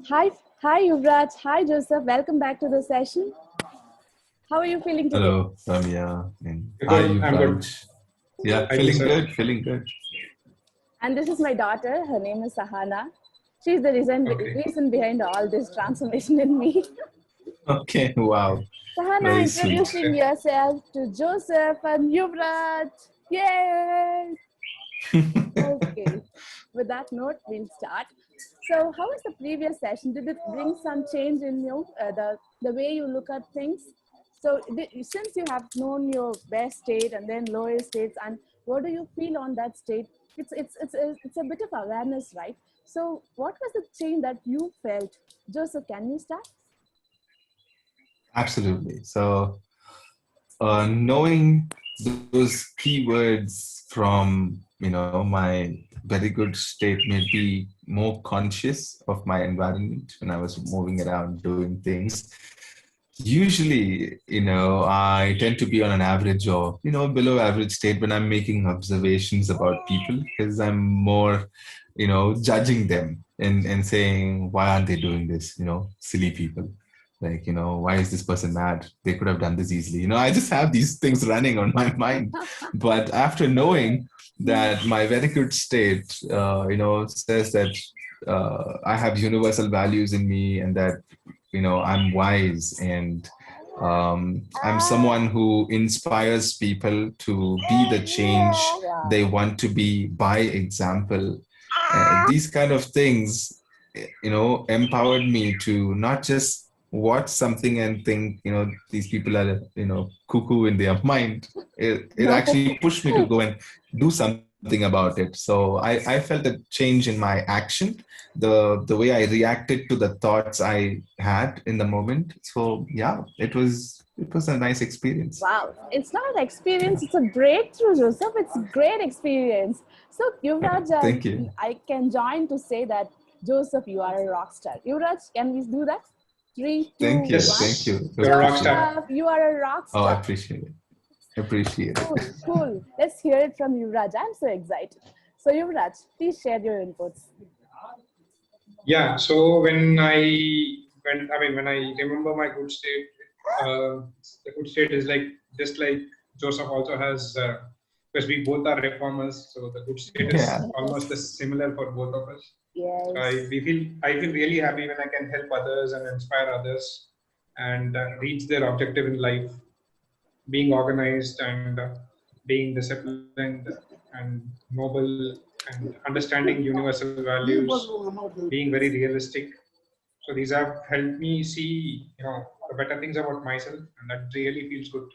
Hi Yuvraj. Hi Joseph. Welcome back to the session. How are you feeling today? Hello, Ramya. And hi, Good. I'm good. Yuvraj. Yeah, Hi, feeling Joseph. good, feeling good. And this is my daughter. Her name is Sahana. She's the Okay. reason behind all this transformation in me. Okay, wow. Sahana, Very sweet. introducing yourself to Joseph and Yuvraj. Yay! Okay. With that note, we'll start. So, how was the previous session? Did it bring some change in you, the way you look at things? So, since you have known your best state and then lowest states, and what do you feel on that state? It's a bit of awareness, right? So, what was the change that you felt? Joseph, can you start? Absolutely. So, knowing those keywords from, my very good state made me more conscious of my environment when I was moving around doing things. Usually, I tend to be on an average or, below average state when I'm making observations about people because I'm more, judging them and saying, why aren't they doing this? Silly people. Like, why is this person mad? They could have done this easily. I just have these things running on my mind. But after knowing that my very good state, says that I have universal values in me and that I'm wise and I'm someone who inspires people to be the change Wow. they want to be by example. These kind of things empowered me to not just watch something and think these people are cuckoo in their mind. It No. actually pushed me to go and do something about it. So I felt a change in my action, the way I reacted to the thoughts I had in the moment. So yeah, it was a nice experience. Wow, it's not an experience, it's a breakthrough, Joseph. It's a great experience. So, Yuvraj, Thank you. I can join to say that, Joseph, you are a rock star. Yuvraj, can we do that? Three, two, Thank you. one. Thank Yes, you. you're a rock Appreciate it. star. Joseph, you are a rock Oh, I star. appreciate it. Appreciate it. Cool, cool. Let's hear it from Yuvraj. I'm so excited. So, Yuvraj, please share your inputs. Yeah. So when I remember my good state, the good state is like just like Joseph also has, because we both are reformers. So the good state is Yeah. almost the Yes. similar for both of us. So Yes. I feel really happy when I can help others and inspire others and reach their objective in life, being organized and being disciplined and noble and understanding universal values, being very realistic. So these have helped me see, the better things about myself, and that really feels good.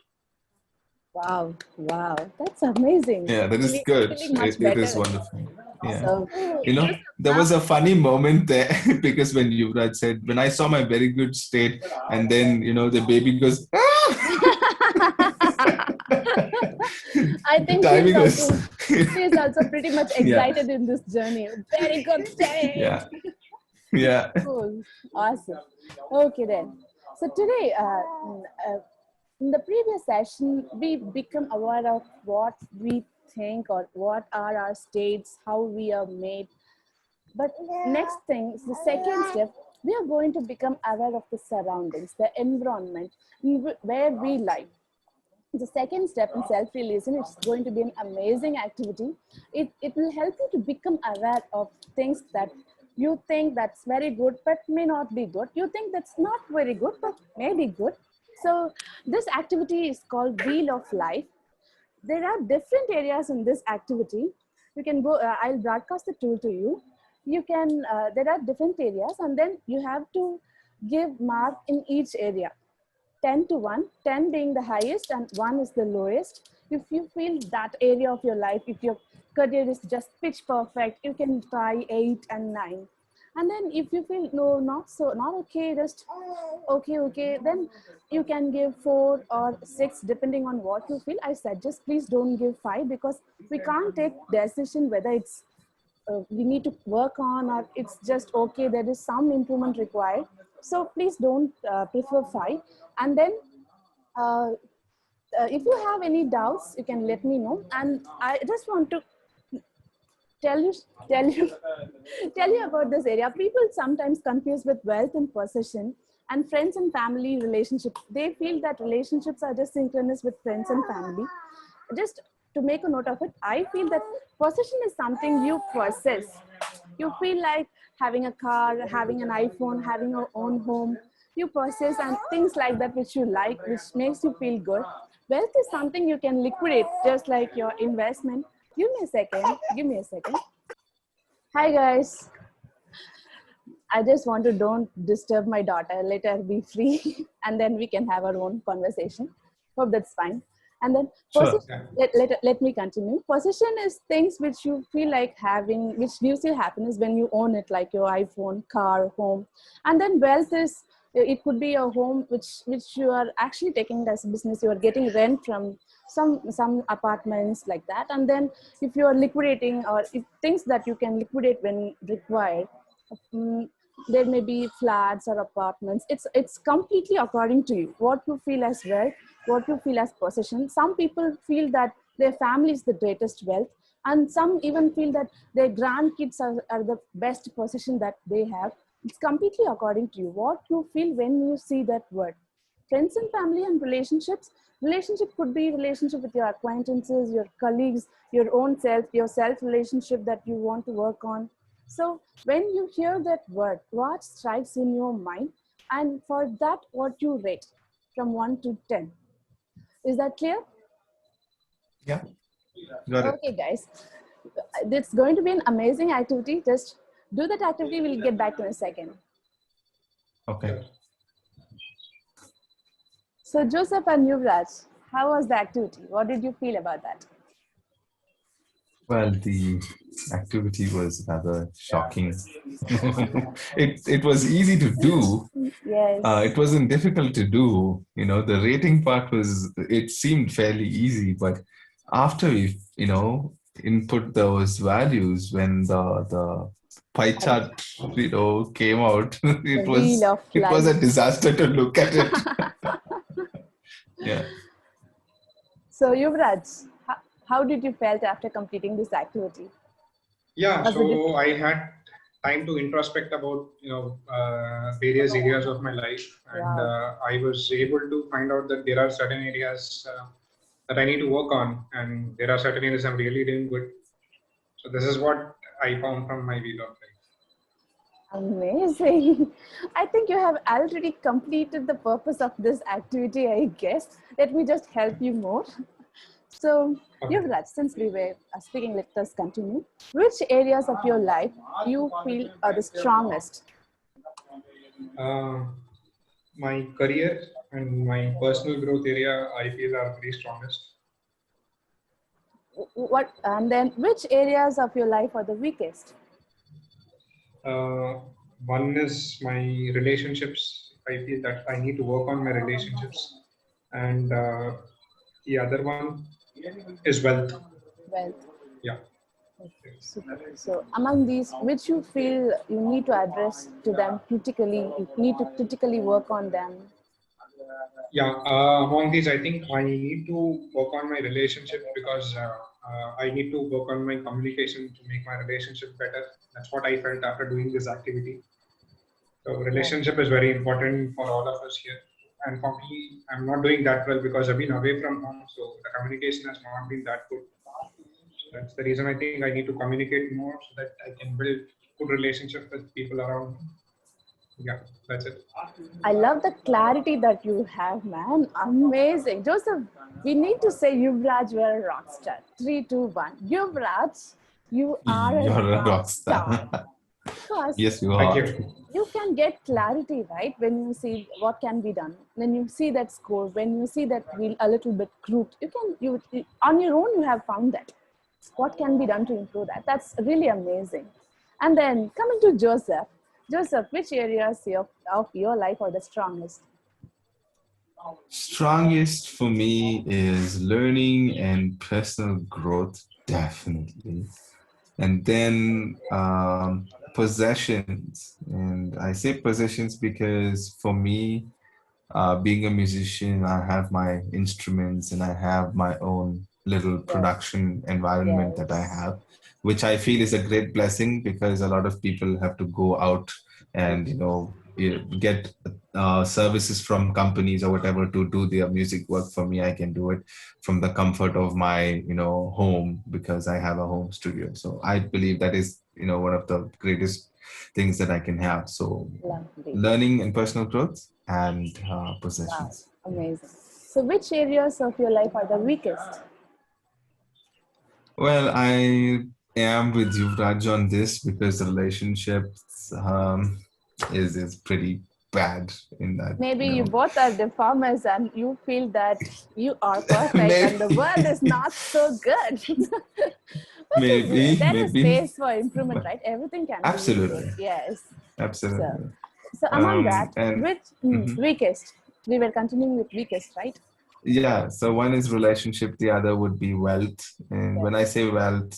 Wow, wow. That's amazing. Yeah, that is good. Feeling much It is better. wonderful. Yeah. So, Joseph, There now. was a funny moment there because when Yuvraj said, when I saw my very good state, and then, the baby goes, I the think timing was, she is also pretty much yeah, excited in this journey. Very good state. yeah, yeah. Cool. Awesome. Okay then. So today, in the previous session, we become aware of what we think or what are our states, how we are made. But next thing is the second step. We are going to become aware of the surroundings, the environment where we live. The second step in self-realization, it's going to be an amazing activity. It will help you to become aware of things that you think that's very good but may not be good. You think that's not very good but may be good. So this activity is called Wheel of Life. There are different areas in this activity. You can go, I'll broadcast the tool to you. You can, there are different areas and then you have to give mark in each area. 10 to 1, 10 being the highest and 1 is the lowest. If you feel that area of your life, if your career is just pitch perfect, you can try 8 and 9. And then if you feel no, not so, not okay, just okay, then you can give 4 or 6 depending on what you feel. I suggest please don't give 5 because we can't take decision whether it's we need to work on or it's just okay, there is some improvement required. So please don't prefer 5. And then uh, if you have any doubts, you can let me know. And I just want to tell you tell you tell you about this area. People sometimes confuse with wealth and possession and friends and family relationships. They feel that relationships are just synchronous with friends and family. Just to make a note of it, I feel that possession is something you possess. You feel like having a car, having an iPhone, having your own home. You possess and things like that which you like, which makes you feel good. Wealth is something you can liquidate, just like your investment. Give me a second. Give me a second. Hi guys. I just want to don't disturb my daughter. Let her be free, and then we can have our own conversation. Hope that's fine. And then Sure. Yeah. let me continue. Possession is things which you feel like having, which gives you happiness when you own it, like your iPhone, car, home. And then wealth is, it could be a home which you are actually taking as a business. You are getting rent from some apartments like that. And then if you are liquidating, or if things that you can liquidate when required, mm, there may be flats or apartments. It's completely according to you what you feel as wealth, what you feel as possession. Some people feel that their family is the greatest wealth, and some even feel that their grandkids are the best possession that they have. It's completely according to you what you feel when you see that word. Friends and family and relationships. Relationship could be relationship with your acquaintances, your colleagues, your own self, your self relationship that you want to work on. So when you hear that word, what strikes in your mind? And for that, what you rate from 1 to 10? Is that clear? Yeah. Got it. Okay, guys. It's going to be an amazing activity. Just do that activity. We'll get back in a second. Okay. So, Joseph and Yuvraj, how was the activity? What did you feel about that? Well, the activity was rather shocking. It was easy to do. Yes. It wasn't difficult to do. The rating part it seemed fairly easy, but after we, input those values, when the pie chart, came out, The it wheel was of it was life. a disaster to look at it. Yeah. So, Yuvraj, how did you felt after completing this activity? Yeah, Was it so I had time to introspect about various areas of my life, and wow? I was able to find out that there are certain areas that I need to work on, and there are certain areas I'm really doing good. So this is what I found from my wheel of life. Amazing. I think you have already completed the purpose of this activity, I guess. Let me just help you more. So, Okay. Yuvraj, since we were speaking, let us continue. Which areas of your life you feel are the strongest? Uh, my career and my personal growth area, I feel, are very strongest. What, and then which areas of your life are the weakest? Uh, One is my relationships. I feel that I need to work on my relationships, and the other one is wealth. Wealth. Yeah. Okay, super. So, among these, which you feel you need to address to them critically, you need to critically work on them? Yeah. Among these, I think I need to work on my relationship because I need to work on my communication to make my relationship better. That's what I felt after doing this activity. So Right. relationship is very important for all of us here. And for me, I'm not doing that well because I've been away from home, so the communication has not been that good. So that's the reason I think I need to communicate more so that I can build good relationship with people around me. Yeah, that's it. I love the clarity that you have, man. Amazing. Joseph, we need to say Yuvraj, you're a rock star. 3, 2, 1. Yuvraj, you are a You're a rock rock star. star. Because Yes, you Thank are. you. you can get clarity, right? When you see what can be done, when you see that score, when you see that wheel a little bit crooked, on your own, you have found that. What can be done to improve that? That's really amazing. And then coming to Joseph. Joseph, which areas of your life are the strongest? Strongest for me is learning and personal growth, definitely. And then possessions. And I say possessions because for me, being a musician, I have my instruments and I have my own little Yes, production environment that I yes. have. which I feel is a great blessing because a lot of people have to go out and get services from companies or whatever to do their music work. For me, I can do it from the comfort of my home because I have a home studio. So I believe that is one of the greatest things that I can have. So Lovely. learning and personal growth and Wow, possessions. amazing. So which areas of your life are the weakest? Well, I am with Yuvraj on this because the relationships is pretty bad in that, Maybe you both are deformers and you feel that you are perfect and the world is Maybe, not so good. But there is maybe. space for improvement, But right? Everything can be absolutely, improved. Yes. So, absolutely. so among that, And which mhm. weakest? We were continuing with weakest, right? Yeah, so one is relationship, the other would be wealth. And Yes. when I say wealth,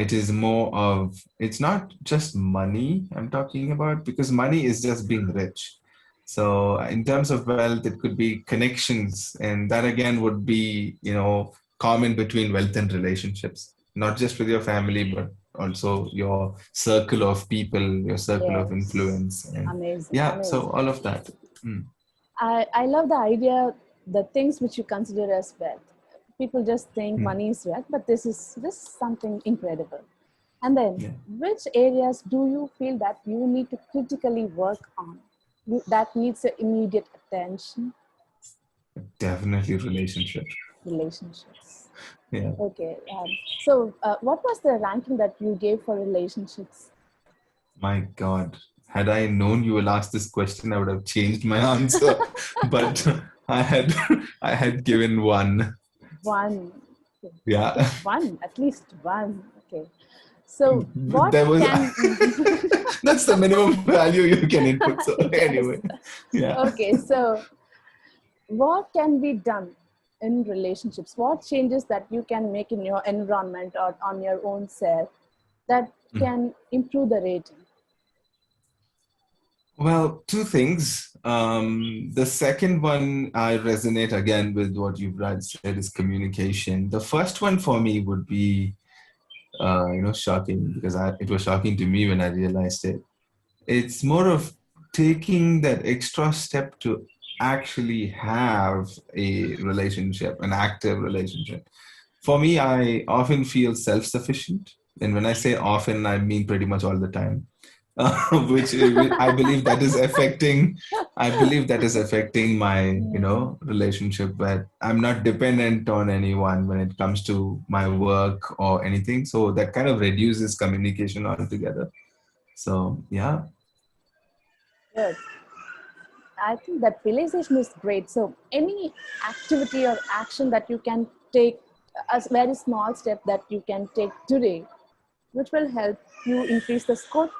it is more of, it's not just money I'm talking about because money is just being rich. So in terms of wealth, it could be connections, and that again would be, common between wealth and relationships, not just with your family, but also your circle of people, your circle of Yes. influence. And Amazing. yeah, so Amazing. all of that. Mm. I love the idea, the things which you consider as wealth. People just think Mm. money is wealth, but this is something incredible. And then, Yeah, which areas do you feel that you need to critically work on? That needs your immediate attention. definitely relationship. Relationships. Yeah. Okay. So, what was the ranking that you gave for relationships? My God, had I known you will ask this question, I would have changed my answer. But I had I had given one. One. Okay, Yeah, one. At least one. Okay. So, what there was can? that's the minimum value you can input. So Yes. anyway, yeah. Okay. So, what can be done in relationships? What changes that you can make in your environment or on your own self that can improve the rating? Well, two things. The second one, I resonate again with what you've said is communication. The first one for me would be, shocking because it was shocking to me when I realized it. It's more of taking that extra step to actually have a relationship, an active relationship. For me, I often feel self-sufficient, and when I say often, I mean pretty much all the time. Which I believe that is affecting. I believe that is affecting my, relationship. Where I'm not dependent on anyone when it comes to my work or anything. So that kind of reduces communication altogether. So yeah. Good. I think that realization is great. So, any activity or action that you can take, a very small step that you can take today, which will help you increase the score.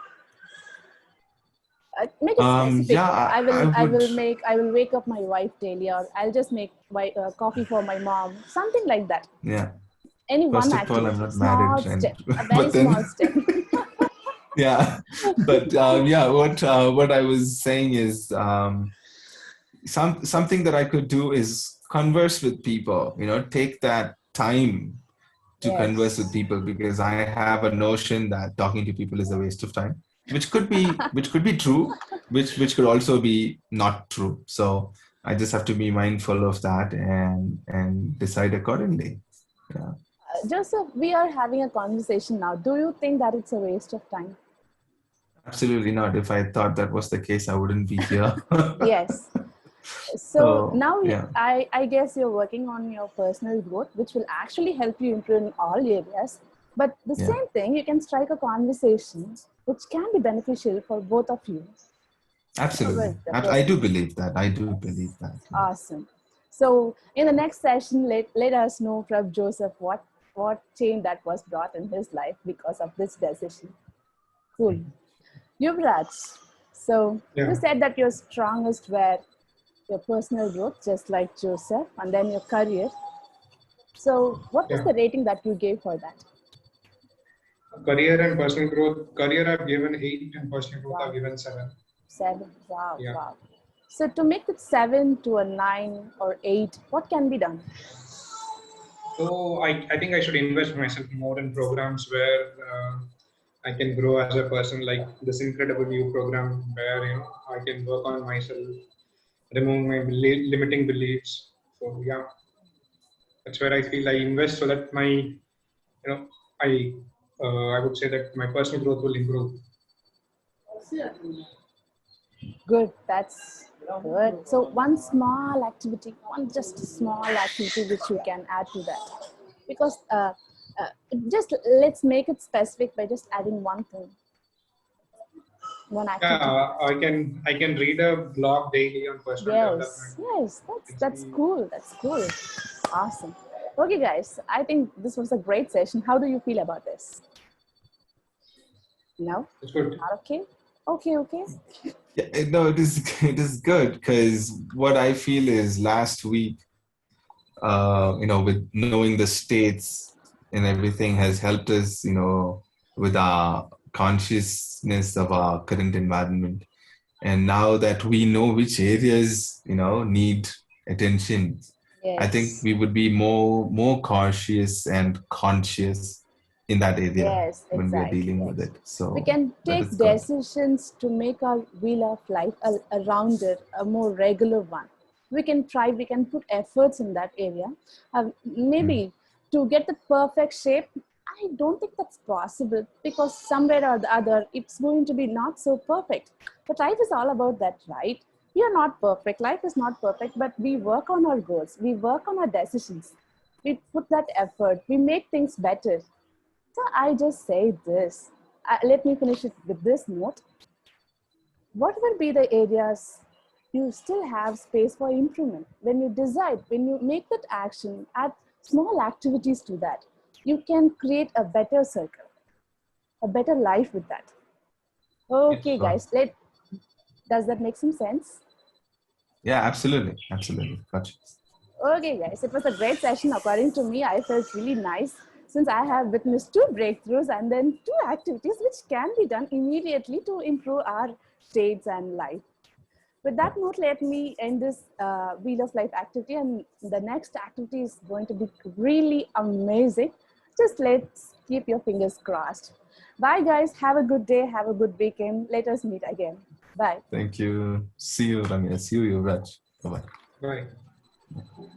Make it specific. Yeah, I I would. will make. I will wake up my wife daily, or I'll just make coffee for my mom. Something like that. Yeah. Any one First of all, I'm activity, not married, small and step, a very but then small step. yeah, but yeah, what I was saying is something that I could do is converse with people. Take that time to converse with Yes. people because I have a notion that talking to people is a waste of time, which could be true, which could also be not true. So I just have to be mindful of that and decide accordingly. Yeah. Joseph, we are having a conversation now. Do you think that it's a waste of time? Absolutely not. If I thought that was the case, I wouldn't be here. Yes. So So now yeah, I guess you're working on your personal growth, which will actually help you improve in all areas. But the yeah, same thing, you can strike a conversation which can be beneficial for both of you. absolutely. With the I person. do believe that. I do believe Yes. that. Yeah. Awesome. So in the next session, let us know from Joseph what change that was brought in his life because of this decision. Cool. Yuvraj, so you Yeah. said that your strongest were your personal growth, just like Joseph, and then your career. So what was Yeah. the rating that you gave for that? Career and personal growth. Career I've given 8 and personal growth I've Wow, given 7. 7. Wow, Yeah. wow. So to make it 7 to a 9 or 8, what can be done? So I think I should invest myself more in programs where I can grow as a person, like this incredible you program where I can work on myself, remove my limiting beliefs. So yeah, that's where I feel I invest so that my I I would say that my personal growth will improve. Good, that's good. So one small activity, one just small activity which you can add to that, because uh, just let's make it specific by just adding one thing, one activity. Yeah, I can read a blog daily on personal Yes, development. yes, It's that's be cool. That's cool. Awesome. Okay, guys, I think this was a great session. How do you feel about this? No, it's good. not okay. Okay, okay. Yeah, no, it is it is good because what I feel is last week, with knowing the states and everything has helped us, with our consciousness of our current environment. And now that we know which areas, need attention, I think Yes, we would be more cautious and conscious in that area yes, when we are exactly. dealing with Yes. it. We So can that take is good. decisions to make our wheel of life a rounded, a more regular one. We can try, we can put efforts in that area. Mm. Maybe to get the perfect shape, I don't think that's possible, because somewhere or the other, it's going to be not so perfect. But life is all about that, right? We are not perfect. Life is not perfect, but we work on our goals. We work on our decisions. We put that effort. We make things better. So I just say this. Let me finish it with this note. What will be the areas you still have space for improvement? When you decide, when you make that action, add small activities to that, you can create a better circle, a better life with that. Okay, Yes. So guys, does that make some sense? yeah, absolutely, absolutely. Gotcha. Okay, guys, it was a great session. According to me, I felt really nice since I have witnessed two breakthroughs and then two activities which can be done immediately to improve our states and life. With that note, let me end this Wheel of Life activity, and the next activity is going to be really amazing. Just let's keep your fingers crossed. Bye, guys. Have a good day. Have a good weekend. Let us meet again. Bye. Thank you. See you, Ramya. See you, Raj. Bye bye. Bye.